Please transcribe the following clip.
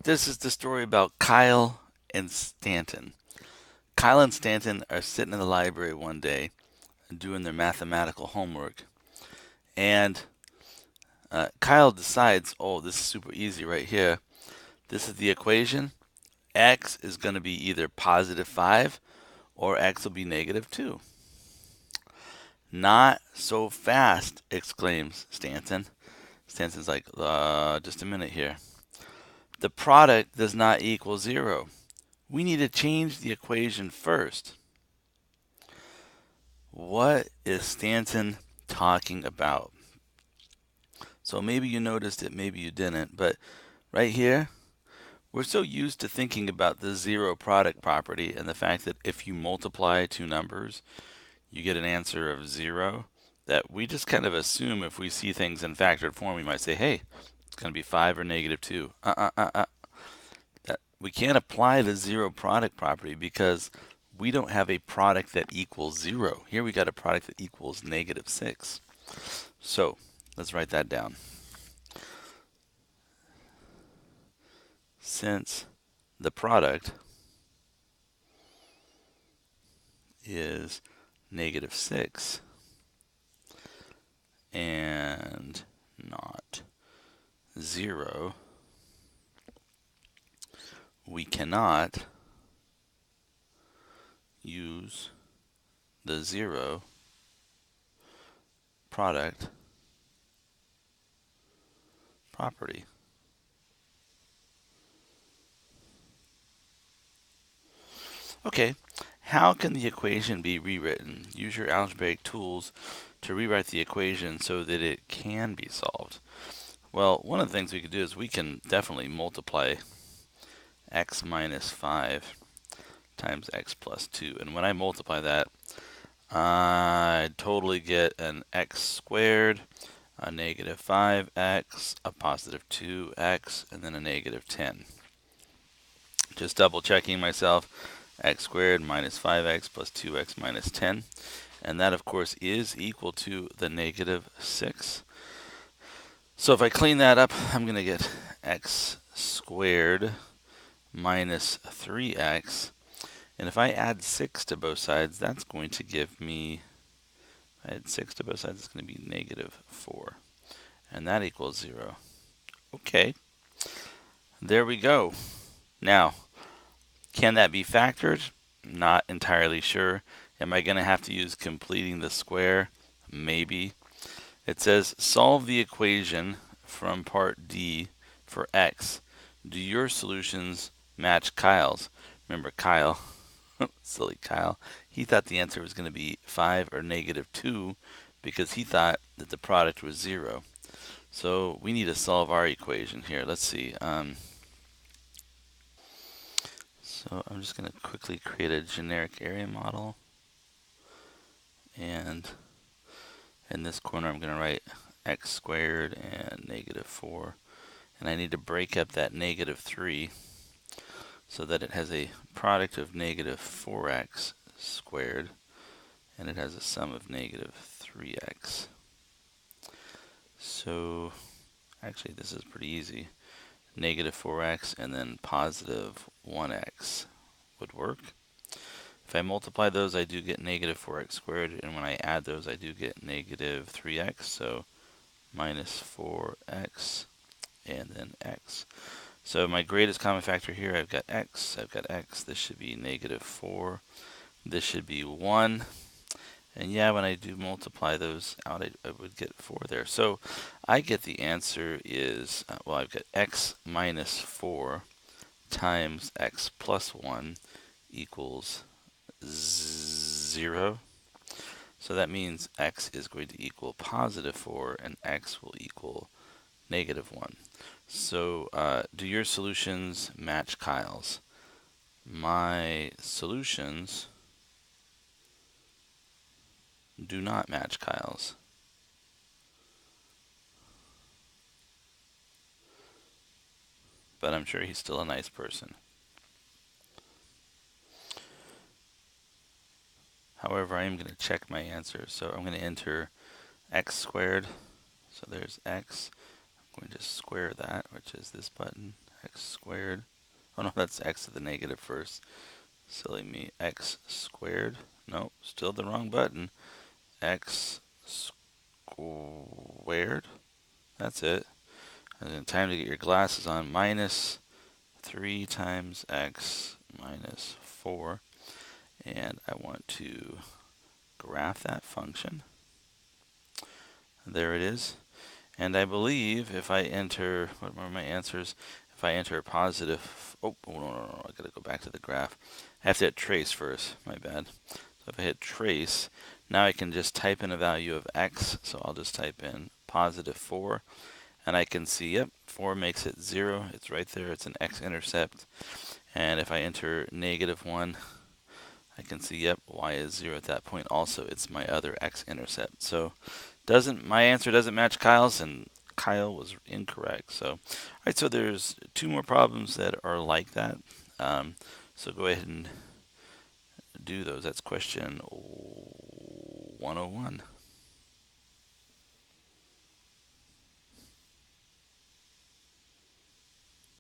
This is the story about Kyle and Stanton. Kyle and Stanton are sitting in the library one day doing their mathematical homework, and Kyle decides, oh, this is super easy right here. This is the equation. X is going to be either positive 5 or x will be negative 2. Not so fast, exclaims Stanton. Stanton's like, just a minute here. The product does not equal 0. We need to change the equation first. What is Stanton talking about? So maybe you noticed it, maybe you didn't, but right here, we're so used to thinking about the zero product property and the fact that if you multiply two numbers, you get an answer of 0, that we just kind of assume if we see things in factored form, we might say, hey, it's going to be 5 or negative 2. We can't apply the zero product property because we don't have a product that equals 0. Here we got a product that equals negative 6. So let's write that down. Since the product is negative 6 and not 0, we cannot use the zero product property. Okay, how can the equation be rewritten? Use your algebraic tools to rewrite the equation so that it can be solved. Well, one of the things we could do is we can definitely multiply x minus 5 times x plus 2. And when I multiply that, I totally get an x squared, a negative 5x, a positive 2x, and then a negative 10. Just double checking myself. X squared minus 5x plus 2x minus 10. And that, of course, is equal to the negative 6. So if I clean that up, I'm going to get x squared minus 3x. And if I add 6 to both sides, that's going to give me, if I add 6 to both sides, it's going to be negative 4. And that equals 0. Okay, there we go. Now, can that be factored? Not entirely sure. Am I going to have to use completing the square? Maybe. It says solve the equation from part D for x. Do your solutions match Kyle's? Remember Kyle, silly Kyle, he thought the answer was going to be 5 or negative 2 because he thought that the product was 0. So we need to solve our equation here. Let's see. So I'm just going to quickly create a generic area model. And in this corner, I'm going to write x squared and negative 4. And I need to break up that negative 3 so that it has a product of negative 4x squared. And it has a sum of negative 3x. So actually, this is pretty easy. Negative 4x and then positive 1x would work. If I multiply those, I do get negative 4x squared, and when I add those, I do get negative 3x, so minus 4x and then x. So my greatest common factor here, I've got x, this should be negative 4, this should be 1, and yeah, when I do multiply those out, I would get 4 there. So I get the answer is, well, I've got x minus 4 times x plus 1 equals 0. So that means x is going to equal positive 4 and x will equal negative 1. So do your solutions match Kyle's? My solutions do not match Kyle's. But I'm sure he's still a nice person. However, I am going to check my answer. So I'm going to enter x squared. So there's x. going to square that, which is this button, x squared. Oh no, that's x to the negative first. Silly me. X squared. No, still the wrong button. X squared. That's it. And then time to get your glasses on. Minus 3 times x minus 4. And I want to graph that function. There it is. And I believe if I enter, what are my answers? If I enter positive, oh, no, I gotta go back to the graph. I have to hit trace first, my bad. So if I hit trace, now I can just type in a value of x. So I'll just type in positive 4. And I can see, yep, 4 makes it 0. It's right there. It's an x-intercept. And if I enter negative 1, I can see, yep, y is 0 at that point. Also, it's my other x-intercept. So my answer doesn't match Kyle's, and Kyle was incorrect. So, all right, so there's 2 more problems that are like that. So go ahead and do those. That's question 101.